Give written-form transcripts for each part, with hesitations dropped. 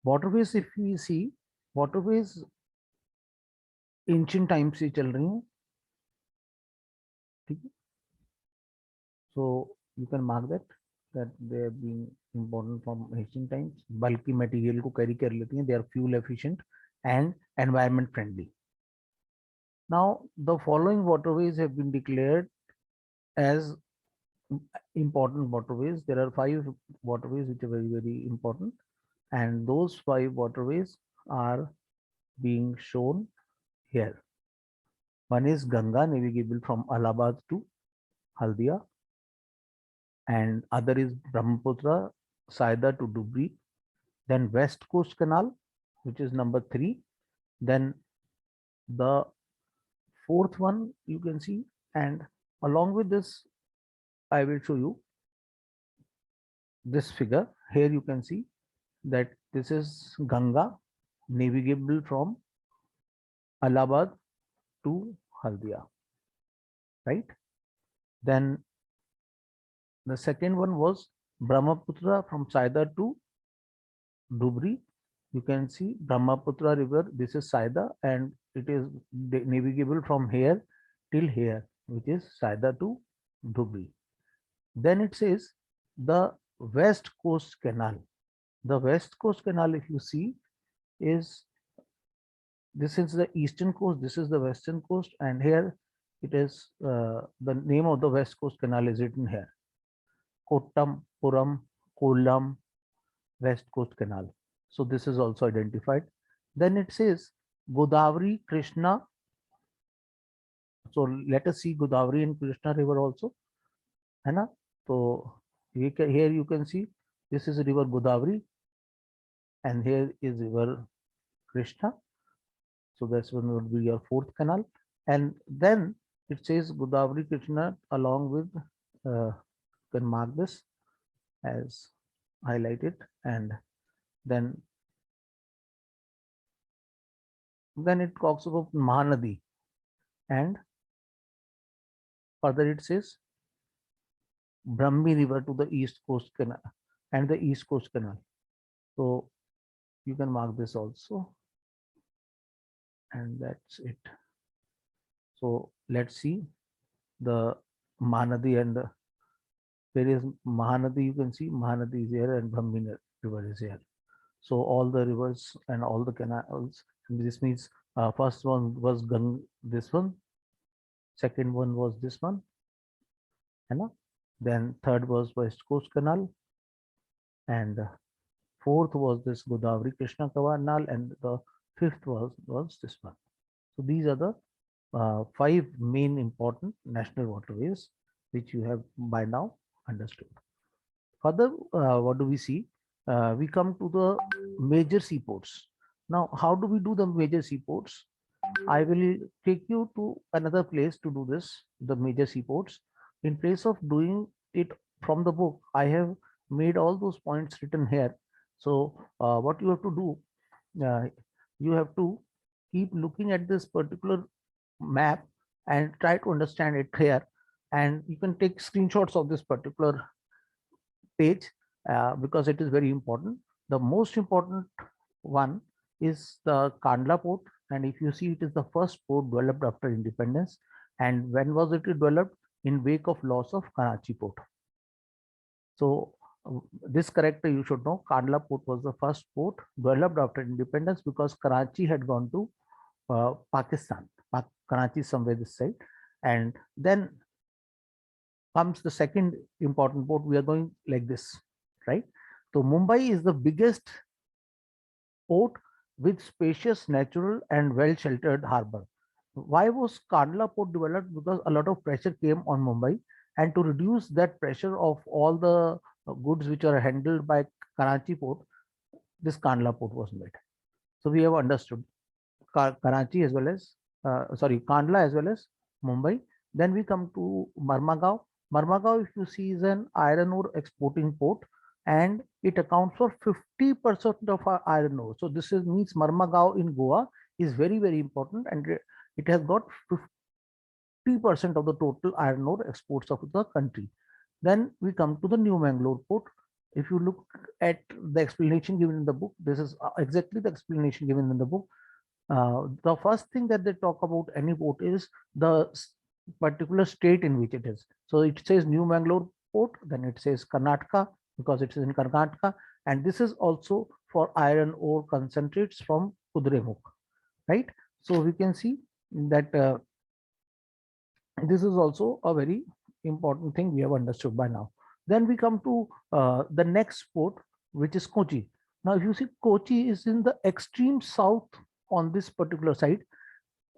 waterways, if we see, waterways ancient times से चल रही हैं, ठीक है. So you can mark that they have been important from ancient times. Bulky material को carry कर लेती हैं. They are fuel efficient and environment friendly. Now the following waterways have been declared as important waterways. There are 5 waterways which are very important, and those 5 waterways are being shown here. One is Ganga, navigable from Allahabad to Haldia, and other is Brahmaputra, Saida to Dubri. Then West Coast Canal, which is number 3. Then the 4th one you can see, and along with this I will show you this figure. Here you can see that this is Ganga, navigable from Allahabad to Haldia, right? Then the second one was Brahmaputra from Saida to Dubri. You can see Brahmaputra river, this is Saida, and it is navigable from here till here, which is Saida to Dubri. Then it says the West Coast Canal. The West Coast Canal, if you see, is this is the eastern coast, this is the western coast, and here it is the name of the West Coast Canal is written here. Kottam, Puram, Kollam, West Coast Canal. So this is also identified. Then it says Godavari, Krishna. So let us see Godavari and Krishna river also. Hai na? So here you can see this is river Godavari, and here is river Krishna. So that's one would be your 4th canal. And then it says Godavari, Krishna along with, you can mark this as highlighted, and then it talks about Mahanadi, and further it says Brahmi river to the East Coast Canal and the East Coast Canal. So you can mark this also, and that's it. So let's see the Mahanadi, and there is Mahanadi, you can see Mahanadi is here and Brahmi river is here. So all the rivers and all the canals, this means first one was this one, second one was this one, then third was West Coast Canal, and 4th was this Godavari Krishna Canal, and the 5th was this one. So these are the 5 main important national waterways which you have by now understood. Further, what do we see? We come to the major seaports. Now, how do we do the major seaports? I will take you to another place to do this, the major seaports. In place of doing it from the book, I have made all those points written here. So what you have to do, you have to keep looking at this particular map and try to understand it here. And you can take screenshots of this particular page because it is very important. The most important one is the Kandla port, and if you see, it is the first port developed after independence. And when was it developed? In wake of loss of Karachi port. So this character you should know. Kandla port was the first port developed after independence because Karachi had gone to Pakistan. Karachi somewhere this side, and then comes the second important port. We are going like this, right? So Mumbai is the biggest port with spacious, natural and well-sheltered harbor. Why was Kandla port developed? Because a lot of pressure came on Mumbai, and to reduce that pressure of all the goods which are handled by Karachi port, this Kandla port was made. So we have understood Karachi as well as, Kandla as well as Mumbai. Then we come to Marmagao. Marmagao, if you see, is an iron ore exporting port, and it accounts for 50% of our iron ore. So this means Marmagao in Goa is very, very important, and it has got 50% of the total iron ore exports of the country. Then we come to the New Mangalore port. If you look at the explanation given in the book, this is exactly the explanation given in the book. The first thing that they talk about any port is the particular state in which it is. So it says New Mangalore port, then it says Karnataka because it is in Karnataka, and this is also for iron ore concentrates from Kudremukh, right? So we can see that this is also a very important thing we have understood by now. Then we come to the next port, which is Kochi. Now, if you see, Kochi is in the extreme south on this particular side,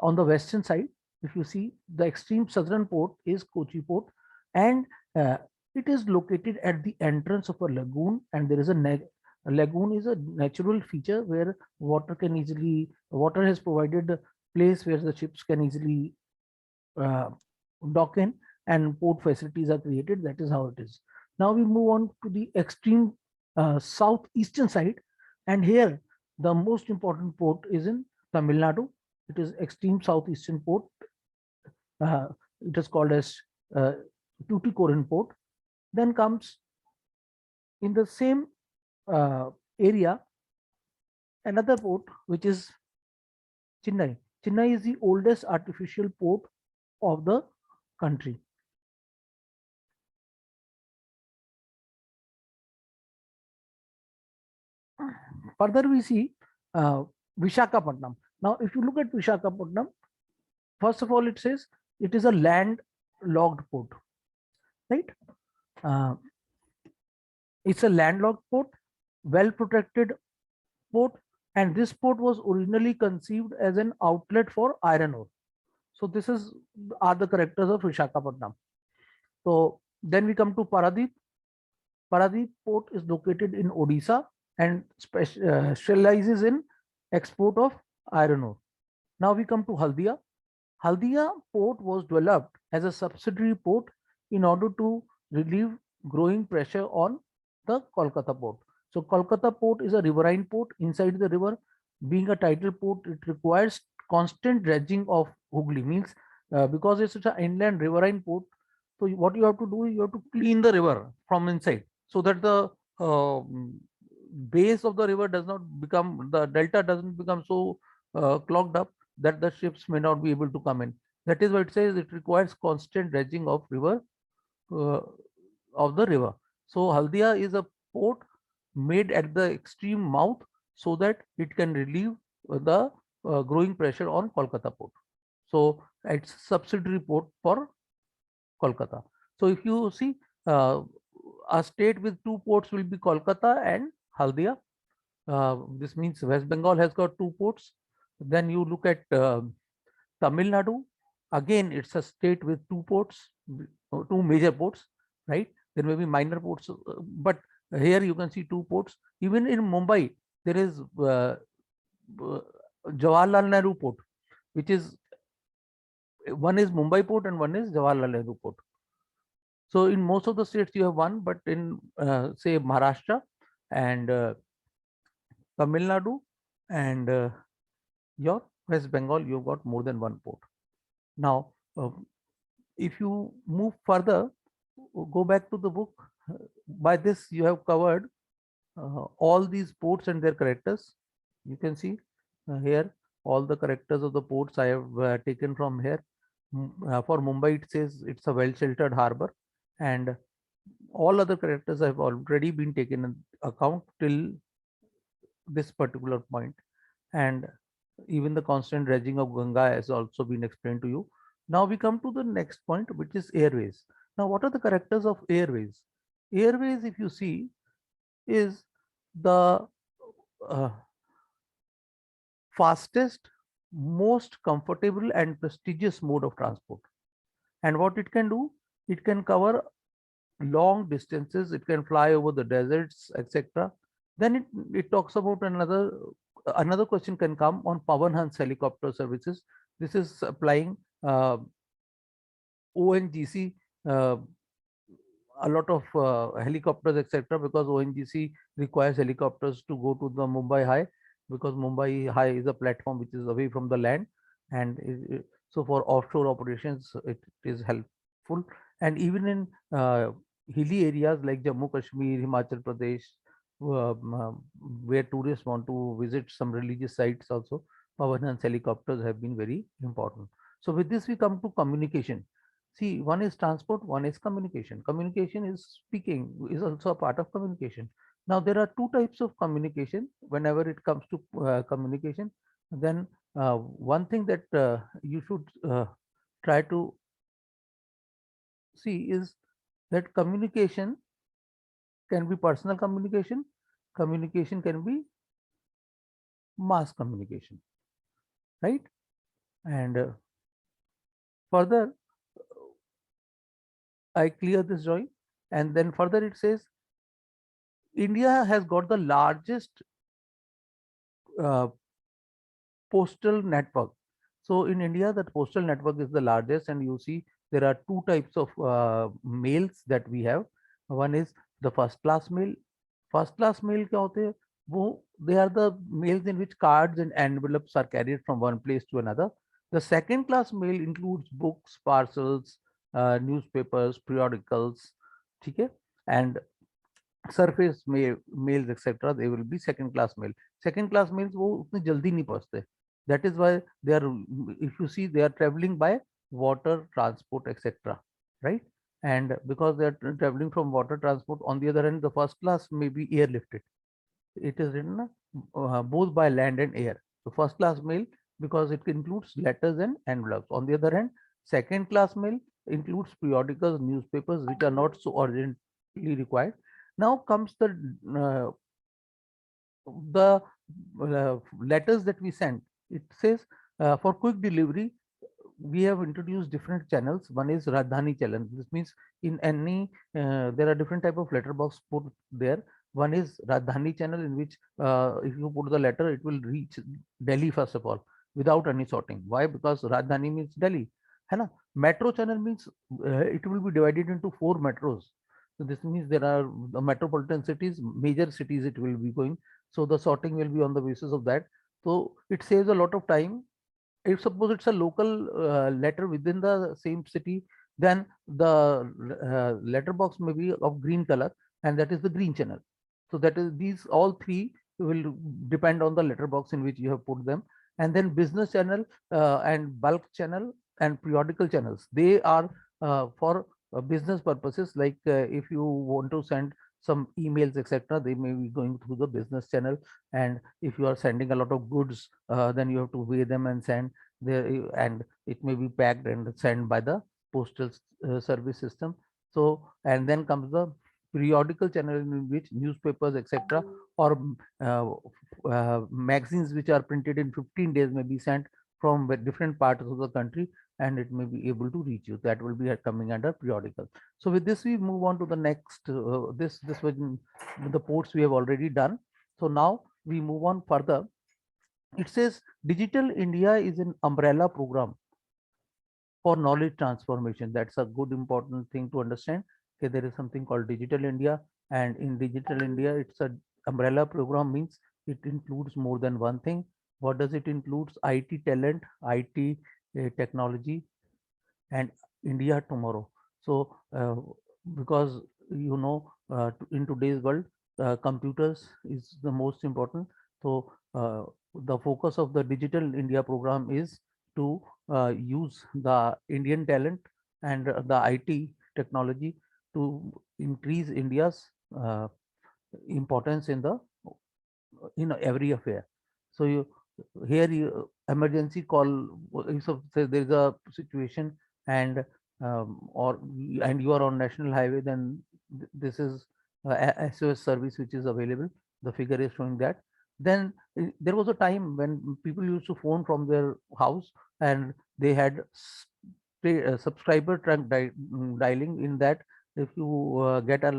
on the western side. If you see, the extreme southern port is Kochi port, and uh, it is located at the entrance of a lagoon, and there is a lagoon is a natural feature where water has provided a place where the ships can easily uh, dock in, and port facilities are created. That is how it is. Now we move on to the extreme southeastern side, and here the most important port is in Tamil Nadu. It is extreme southeastern port. Uh, it is called as uh, Tuticorin port. Then comes in the same area another port which is Chennai. Chennai is the oldest artificial port of the country. Further, we see Vishakhapatnam. Now, if you look at Vishakhapatnam, first of all, it says it is a landlocked port, right? Uh, it's a landlocked port, well protected port, and this port was originally conceived as an outlet for iron ore. So this is are the characters of Vishakhapatnam. So then we come to Paradip. Paradip port is located in Odisha and specializes in export of iron ore. Now we come to Haldia. Haldia port was developed as a subsidiary port in order to relieve growing pressure on the Kolkata port. So Kolkata port is a riverine port inside the river. Being a tidal port, it requires constant dredging of Hooghly, means because it's an inland riverine port. So what you have to do is you have to clean the river from inside so that the base of the river does not become, the delta doesn't become so clogged up that the ships may not be able to come in. That is why it says it requires constant dredging of uh, the river. So Haldia is a port made at the extreme mouth so that it can relieve the growing pressure on Kolkata port. So it's subsidiary port for Kolkata. So if you see, uh, a state with two ports will be Kolkata and Haldia. This means West Bengal has got two ports. Then you look at Tamil Nadu. Again, it's a state with two ports, two major ports, right? There may be minor ports, but here you can see two ports. Even in Mumbai, there is Jawaharlal Nehru port, which is one is Mumbai port and one is Jawaharlal Nehru port. So in most of the states you have one, but in say Maharashtra and Tamil Nadu and your West Bengal, you've got more than one port. Now, if you move further, go back to the book. By this, you have covered all these ports and their characters. You can see here all the characters of the ports I have taken from here. For Mumbai, it says it's a well-sheltered harbor, and all other characters have already been taken in account till this particular point, and even the constant dredging of Ganga has also been explained to you. Now we come to the next point, which is airways. Now, what are the characters of airways? Airways, if you see, is the uh, fastest, most comfortable and prestigious mode of transport. And what it can do, it can cover long distances, it can fly over the deserts, etc. Then it talks about another question can come on Pawan Hans helicopter services. This is supplying ONGC a lot of helicopters, etc., because ONGC requires helicopters to go to the Mumbai High, because Mumbai High is a platform which is away from the land, and so for offshore operations it is helpful. And even in hilly areas like Jammu Kashmir, Himachal Pradesh, where tourists want to visit some religious sites also, Pavanans helicopters have been very important. So with this we come to communication. See, one is transport, one is communication. Communication is speaking, is also a part of communication. Now there are two types of communication whenever it comes to communication. Then one thing that you should try to see is that communication can be personal communication, communication can be mass communication, right? And further, I clear this drawing, and then further it says India has got the largest uh, postal network. So in India, that postal network is the largest, and you see there are two types of mails that we have. One is the first class mail. First class mail क्या होते हैं? वो they are the mails in which cards and envelopes are carried from one place to another. The second class mail includes books, parcels, newspapers, periodicals, ठीक है? And surface mails etc. they will be second class mail. Second class mails वो उतनी जल्दी नहीं पहुंचते. That is why they are, if you see, they are traveling by water transport etc, right? And because they are traveling from water transport, on the other hand the first class may be airlifted. It is written both by land and air. So first class mail, because it includes letters and envelopes. On the other hand, second class mail includes periodicals, newspapers, which are not so urgently required. Now comes uh, the letters that we send. It says for quick delivery, we have introduced different channels. One is Rajdhani channel. This means in any there are different type of letterbox put there. One is Rajdhani channel, in which if you put the letter, it will reach Delhi first of all without any sorting. Why? Because Rajdhani means Delhi. है ना? Metro channel means it will be divided into 4 metros. So this means there are the metropolitan cities, major cities it will be going. So the sorting will be on the basis of that. So it saves a lot of time. If suppose it's a local letter within the same city, then the letterbox may be of green color, and that is the green channel. So that is, these all three will depend on the letterbox in which you have put them. And then business channel and bulk channel and periodical channels, they are for business purposes. Like if you want to send some emails etc, they may be going through the business channel. And if you are sending a lot of goods, then you have to weigh them and send there, and it may be packed and sent by the postal service system. So, and then comes the periodical channel, in which newspapers etc, or magazines which are printed in 15 days may be sent from different parts of the country, and it may be able to reach you. That will be coming under periodical. So with this we move on to the next. This was the ports we have already done. So now we move on further. It says Digital India is an umbrella program for knowledge transformation. That's a good important thing to understand. Okay, there is something called Digital India, and in Digital India, it's a umbrella program, means it includes more than one thing. What does it includes? IT talent, IT technology, and India tomorrow. So, because in today's world, computers is the most important. So, the focus of the Digital India program is to use the Indian talent and the IT technology to increase India's importance in every affair. So here you emergency call, if say there is a situation, and or and you are on national highway, then this is SOS service which is available. The figure is showing that. Then there was a time when people used to phone from their house, and they had subscriber trunk dialing. In that, if you get a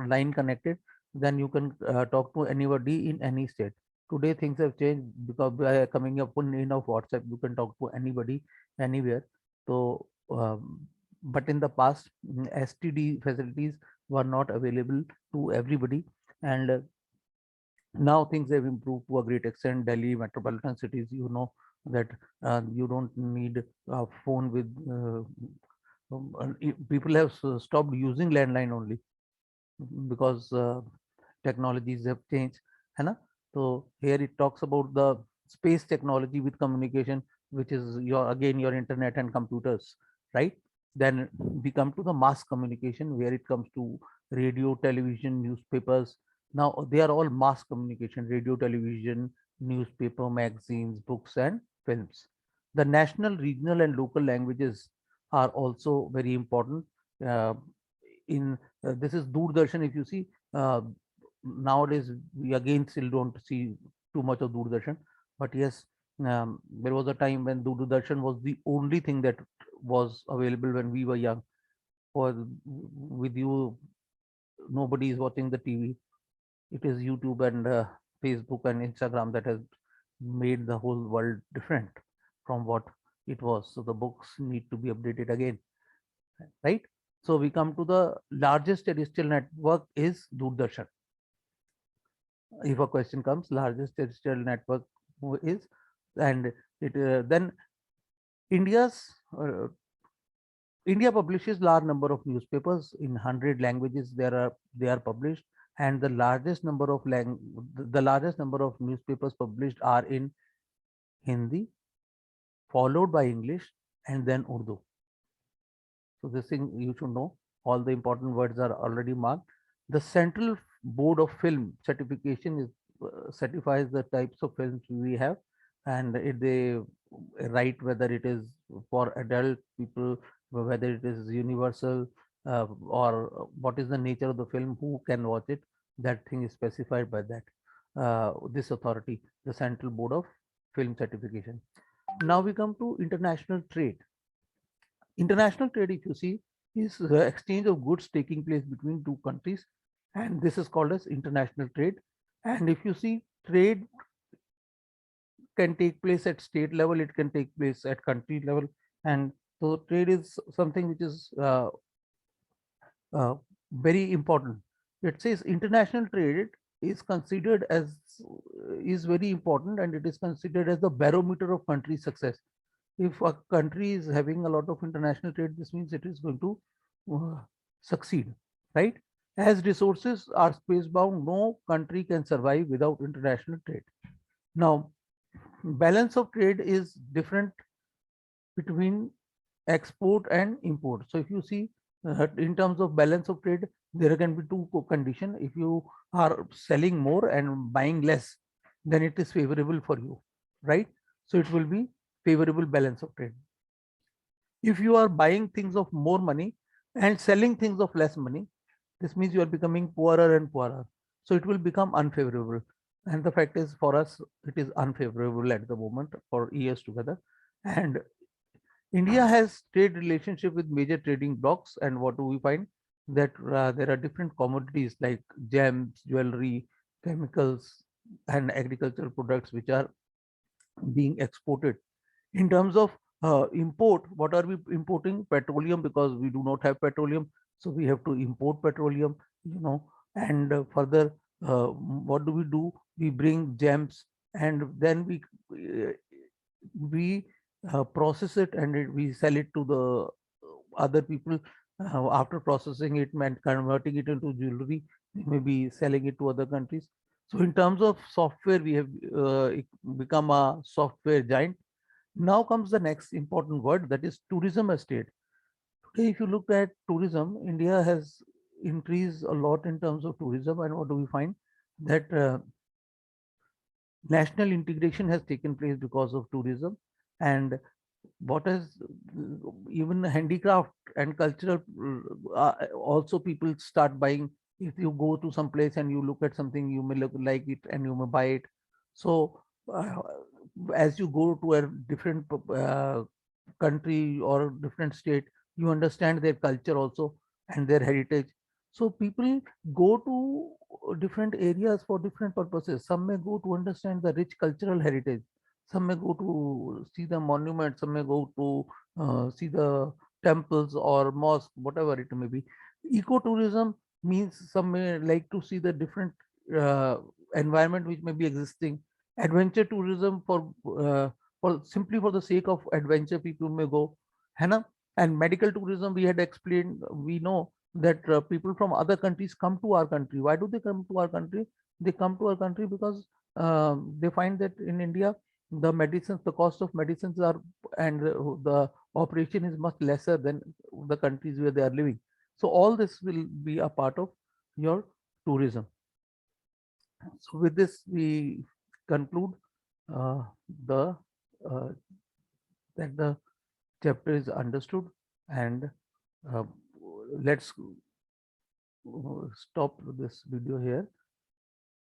line connected, then you can talk to anybody in any state. Today things have changed, because by coming up in of WhatsApp, you can talk to anybody anywhere. So but in the past, STD facilities were not available to everybody. And now things have improved to a great extent. Delhi metropolitan cities, that you don't need a phone with people have stopped using landline only. because technologies have changed, है ना? So here it talks about the space technology with communication, which is your again your internet and computers, right? Then we come to the mass communication, where it comes to radio, television, newspapers. Now they are all mass communication: radio, television, newspaper, magazines, books, and films. The national, regional, and local languages are also very important. Uh, in This is Doordarshan. If you see, nowadays we again still don't see too much of Doordarshan, but yes, there was a time when Doordarshan was the only thing that was available when we were young. For with you, nobody is watching the TV. It is YouTube and Facebook and Instagram that has made the whole world different from what it was. So the books need to be updated again, right? So we come to the largest terrestrial network is Doordarshan. If a question comes, largest terrestrial network is, and it then India's India publishes large number of newspapers in 100 languages. They are published, and the largest number of newspapers published are in Hindi, followed by English, and then Urdu. So this thing you should know. All the important words are already marked. The Central Board of Film Certification is certifies the types of films we have, and they write whether it is for adult people, whether it is universal, or what is the nature of the film, who can watch it. That thing is specified by that this authority, the Central Board of Film Certification. Now we come to international trade. International trade, if you see, is the exchange of goods taking place between two countries, and this is called as international trade. And if you see, trade can take place at state level, it can take place at country level, and so trade is something which is uh, very important. It says international trade is considered as is very important, and it is considered as the barometer of country success. If a country is having a lot of international trade, this means it is going to uh, succeed, right? As resources are space bound, no country can survive without international trade. Now, balance of trade is different between export and import. So if you see, in terms of balance of trade, there can be two conditions. If you are selling more and buying less, then it is favorable for you, right? So it will be favorable balance of trade. If you are buying things of more money and selling things of less money, this means you are becoming poorer and poorer. So it will become unfavorable. And the fact is, for us, it is unfavorable at the moment for years together. And India has trade relationship with major trading blocks. And what do we find? That there are different commodities like gems, jewelry, chemicals, and agricultural products which are being exported. In terms of import, what are we importing? Petroleum, because we do not have petroleum, so we have to import petroleum, you know. And further, what do? We bring gems, and then uh, we process it, and we sell it to the other people. After processing it and converting it into jewelry, maybe selling it to other countries. So in terms of software, we have become a software giant. Now comes the next important word, that is tourism estate. Today, if you look at tourism, India has increased a lot in terms of tourism. And what do we find? That national integration has taken place because of tourism. And what is even handicraft and cultural, also people start buying. If you go to some place and you look at something, you may look like it and you may buy it. So uh, as you go to a different country or different state, you understand their culture also and their heritage. So people go to different areas for different purposes. Some may go to understand the rich cultural heritage, some may go to see the monuments, some may go to see the temples or mosque, whatever it may be. Ecotourism means some may like to see the different uh, environment which may be existing. Adventure tourism for simply for the sake of adventure, people may go, है ना? And medical tourism, we had explained, we know that people from other countries come to our country. Why do they come to our country? They come to our country because they find that in India, the medicines, the cost of medicines are, and the operation is much lesser than the countries where they are living. So all this will be a part of your tourism. So with this, we conclude uh, the uh, that the chapter is understood, and uh, let's stop this video here.